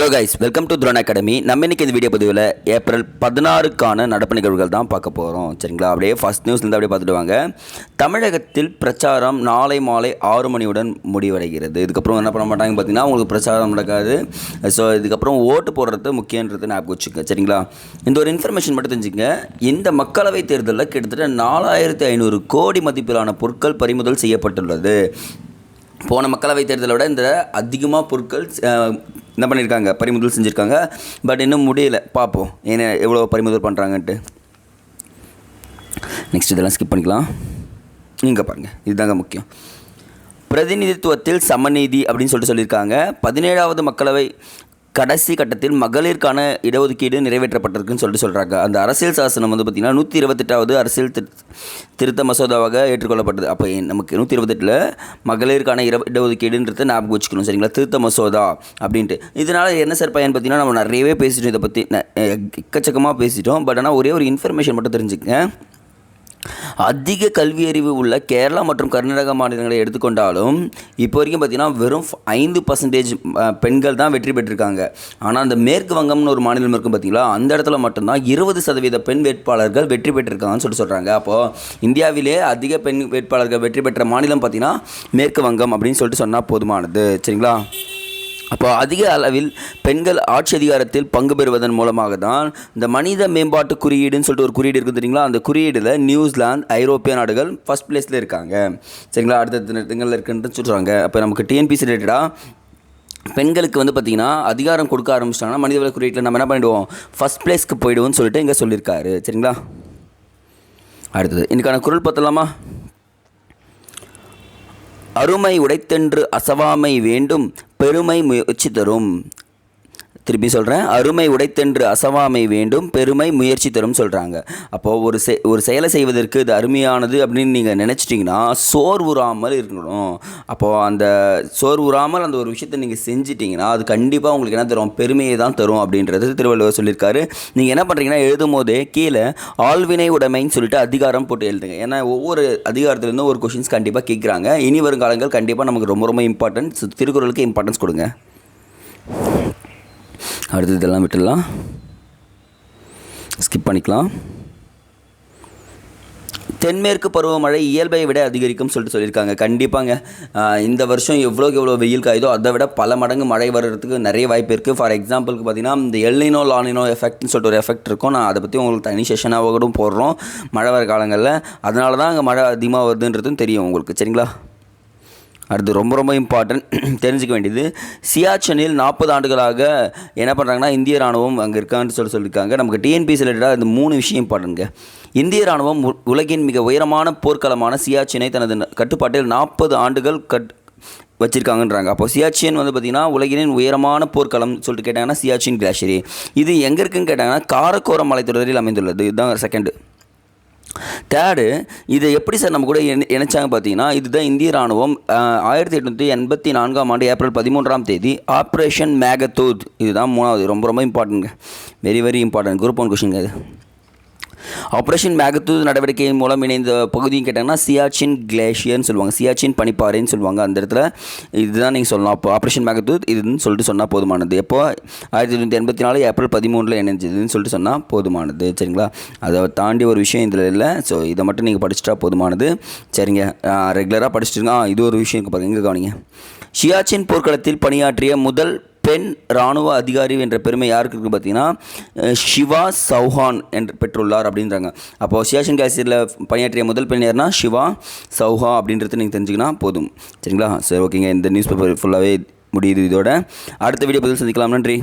Hello guys, welcome to drone academy. நம்ம இன்றைக்கி இந்த வீடியோ பதிவில் ஏப்ரல் 16க்கான நடப்பு நிகழ்வுகள் தான் பார்க்க போகிறோம். சரிங்களா, அப்படியே ஃபஸ்ட் நியூஸ்லேருந்து அப்படியே பார்த்துட்டு வாங்க. தமிழகத்தில் பிரச்சாரம் நாளை மாலை 6 மணியுடன் முடிவடைகிறது. இதுக்கப்புறம் என்ன பண்ண மாட்டாங்க பார்த்தீங்கன்னா, உங்களுக்கு பிரச்சாரம் நடக்காது. ஸோ இதுக்கப்புறம் ஓட்டு போடுறது முக்கியன்றது ஞாபகம் வச்சுக்க. சரிங்களா, இந்த ஒரு இன்ஃபர்மேஷன் மட்டும் தெரிஞ்சுங்க. இந்த மக்களவைத் தேர்தலில் கிட்டத்தட்ட 4500 கோடி மதிப்பிலான பொருட்கள் பறிமுதல் செய்யப்பட்டுள்ளது. போன மக்களவைத் தேர்தலை விட இந்த அதிகமாக பொருட்கள் என்ன பண்ணியிருக்காங்க, பறிமுதல் செஞ்சுருக்காங்க. பட் இன்னும் முடியல, பார்ப்போம் ஏன்னா எவ்வளோ பறிமுதல் பண்ணுறாங்கன்ட்டு. நெக்ஸ்ட் இதெல்லாம் ஸ்கிப் பண்ணிக்கலாம். நீங்கள் பாருங்கள், இதுதாங்க முக்கியம். பிரதிநிதித்துவத்தில் சமநீதி அப்படின்னு சொல்லியிருக்காங்க. 17வது மக்களவை கடைசி கட்டத்தில் மகளிருக்கான இடஒதுக்கீடு நிறைவேற்றப்பட்டிருக்குன்னு சொல்கிறாங்க. அந்த அரசியல் சாசனம் வந்து பார்த்திங்கன்னா 128வது அரசியல் திருத்த மசோதாவாக ஏற்றுக்கொள்ளப்பட்டது. அப்போ நமக்கு 128ல் மகளிருக்கான இடஒதுக்கீடுன்றதை ஞாபகம் வச்சுக்கணும். சரிங்களா, திருத்த மசோதா அப்படின்ட்டு. இதனால் என்ன சார் பயன் பார்த்தீங்கன்னா, நம்ம நிறையவே பேசிட்டோம், இதை பற்றி எக்கச்சக்கமாக பேசிட்டோம். பட் ஆனால் ஒரே ஒரு இன்ஃபர்மேஷன் மட்டும் தெரிஞ்சுக்கங்க. அதிக கல்வி அறிவு உள்ள கேரளா மற்றும் கர்நாடகா மாநிலங்களை எடுத்துக்கொண்டாலும் இப்போ வரைக்கும் பார்த்திங்கன்னா வெறும் 5% பெண்கள் தான் வெற்றி பெற்றிருக்காங்க. ஆனால் அந்த மேற்கு வங்கம்னு ஒரு மாநிலம் இருக்கும் பார்த்திங்களா, அந்த இடத்துல மட்டும்தான் 20% பெண் வேட்பாளர்கள் வெற்றி பெற்றிருக்காங்கன்னு சொல்கிறாங்க. அப்போது இந்தியாவிலே அதிக பெண் வேட்பாளர்கள் வெற்றி பெற்ற மாநிலம் பார்த்திங்கன்னா மேற்கு வங்கம் அப்படின்னு சொல்லிட்டு சொன்னால் போதுமானது. சரிங்களா, அப்போ அதிக அளவில் பெண்கள் ஆட்சி அதிகாரத்தில் பங்கு பெறுவதன் மூலமாக தான் இந்த மனித மேம்பாட்டு குறியீடுன்னு சொல்லிட்டு ஒரு குறியீடு இருக்குது தெரியுங்களா, அந்த குறியீடில் நியூசிலாந்து, ஐரோப்பிய நாடுகள் ஃபஸ்ட் பிளேஸில் இருக்காங்க. சரிங்களா, அடுத்த இடங்களில் இருக்குன்னு சொல்கிறாங்க. அப்போ நமக்கு டிஎன்பிசி ரிலேட்டடாக பெண்களுக்கு வந்து பார்த்திங்கன்னா அதிகாரம் கொடுக்க ஆரம்பிச்சிட்டாங்கன்னா மனிதவள குறியீட்டில் நம்ம என்ன பண்ணிவிடுவோம், ஃபஸ்ட் பிளேஸ்க்கு போய்டுவோம்னு சொல்லிட்டு இங்கே சொல்லியிருக்காரு. சரிங்களா, அடுத்தது இன்றைக்கான குரல் பார்த்தலாமா? அருமை உடைத்தென்று அசவாமை வேண்டும், பெருமை முயற்சி தரும். திருப்பி சொல்கிறேன், அருமை உடைத்தென்று அசவாமை வேண்டும், பெருமை முயற்சி தரும் சொல்கிறாங்க. அப்போது ஒரு செயலை செய்வதற்கு இது அருமையானது அப்படின்னு நீங்கள் நினச்சிட்டிங்கன்னா சோர்வுறாமல் இருக்கணும். அப்போது அந்த சோர்வுறாமல் அந்த ஒரு விஷயத்தை நீங்கள் செஞ்சிட்டிங்கன்னா அது கண்டிப்பாக உங்களுக்கு என்ன தரும், பெருமையை தான் தரும் அப்படின்றது திருவள்ளுவர் சொல்லியிருக்காரு. நீங்கள் என்ன பண்ணுறீங்கன்னா, எழுதும் போதே கீழே ஆள்வினை உடைமைன்னு சொல்லிட்டு அதிகாரம் போட்டு எழுதுங்க. ஏன்னா ஒவ்வொரு அதிகாரத்துலேருந்தும் ஒரு கொஷின்ஸ் கண்டிப்பாக கேட்குறாங்க. இனி வரும் காலங்கள் கண்டிப்பாக நமக்கு ரொம்ப ரொம்ப இம்பார்ட்டன்ஸ், திருக்குறளுக்கு இம்பார்ட்டன்ஸ் கொடுங்க. அடுத்தது இதெல்லாம் விட்டுடலாம், ஸ்கிப் பண்ணிக்கலாம். தென்மேற்கு பருவமழை இயல்பை விட அதிகரிக்கும் சொல்லியிருக்காங்க. கண்டிப்பாங்க இந்த வருஷம் எவ்வளோ வெயில் காயுதோ அதை விட பல மடங்கு மழை வர்றதுக்கு நிறைய வாய்ப்பு இருக்குது. ஃபார் எக்ஸாம்பிளுக்கு பார்த்திங்கன்னா, இந்த எல்னினோ லானினோ எஃபெக்ட்னு சொல்லிட்டு ஒரு எஃபெக்ட் இருக்கும். நான் அதை பற்றி உங்களுக்கு தனி செஷனாக கூட போடுறோம் மழை வர காலங்களில். அதனால தான் அங்கே மழை அதிகமாக வருதுன்றதும் தெரியும் உங்களுக்கு. சரிங்களா, அடுத்து ரொம்ப ரொம்ப இம்பார்ட்டன்ட் தெரிஞ்சிக்க வேண்டியது, சியாச்சனில் 40 ஆண்டுகளாக என்ன பண்ணுறாங்கன்னா இந்திய ராணுவம் அங்கே இருக்கான்னு சொல்லியிருக்காங்க. நமக்கு டிஎன்பிசி ரிலேட்டடாக இந்த 3 விஷயம் இம்பார்ட்டன்ட்ங்க. இந்திய ராணுவம் உலகின் மிக உயரமான போர்க்களமான சியாச்சினை தனது கட்டுப்பாட்டில் 40 ஆண்டுகள் வச்சுருக்காங்கன்றாங்க. அப்போ சியாச்சின் வந்து பார்த்திங்கன்னா உலகின் உயரமான போர்க்களம் சொல்லிட்டு கேட்டாங்கன்னா சியாச்சின் கிளாஷரி. இது எங்கே இருக்குன்னு கேட்டாங்கன்னா காரக்கோரம் மலைத்தொடரில் அமைந்துள்ளது. இதுதான் செகண்டு. தேர்டு, இதை எப்படி சார் நம்ம கூட இணைச்சாங்க பார்த்தீங்கன்னா, இதுதான் இந்திய ராணுவம் 1884ஆம் ஆண்டு ஏப்ரல் 13ஆம் தேதி ஆப்ரேஷன் மேகதூத். இதுதான் 3வது. ரொம்ப ரொம்ப இம்பார்ட்டன்ட்ங்க, very very important. Group 1 question அது. ஆப்ரேஷன் மேகதூத் நடவடிக்கையின் மூலம் இணைந்த பகுதியும் கேட்டாங்கன்னா சியாச்சின் கிளேஷியர்னு சொல்லுவாங்க, சியாச்சின் பனிப்பாறைன்னு சொல்லுவாங்க. அந்த இடத்துல இதுதான் நீங்கள் சொல்லலாம். அப்போ ஆப்ரேஷன் மேகதூத் இதுன்னு சொல்லிட்டு சொன்னால் போதுமானது. எப்போ 1884 ஏப்ரல் 13 இணைஞ்சதுன்னு சொல்லிட்டு சொன்னால் போதுமானது. சரிங்களா, அதை தாண்டி ஒரு விஷயம் இதில் இல்லை. ஸோ இதை மட்டும் நீங்கள் படிச்சுட்டா போதுமானது. சரிங்க, ரெகுலராக படிச்சுட்டுருங்க. இது ஒரு விஷயம் பாருங்கள், எங்கே கவனிங்க. சியாச்சின் போர்க்களத்தில் பணியாற்றிய முதல் பெண் இராணுவ அதிகாரி என்ற பெருமை யாருக்கு இருக்குது பார்த்தீங்கன்னா சிவா சௌஹான் என்று பெற்றுள்ளார் அப்படின்றாங்க. அப்போது சியாச்சின் கிளாஷியரில் பணியாற்றிய முதல் பெண் யாருன்னா சிவா சௌஹா அப்படின்றது நீங்கள் தெரிஞ்சுக்கினா போதும். சரிங்களா, சரி ஓகேங்க. இந்த நியூஸ் பேப்பர் ஃபுல்லாகவே முடியுது. இதோட அடுத்த வீடியோ பதில் சந்திக்கலாம். நன்றி.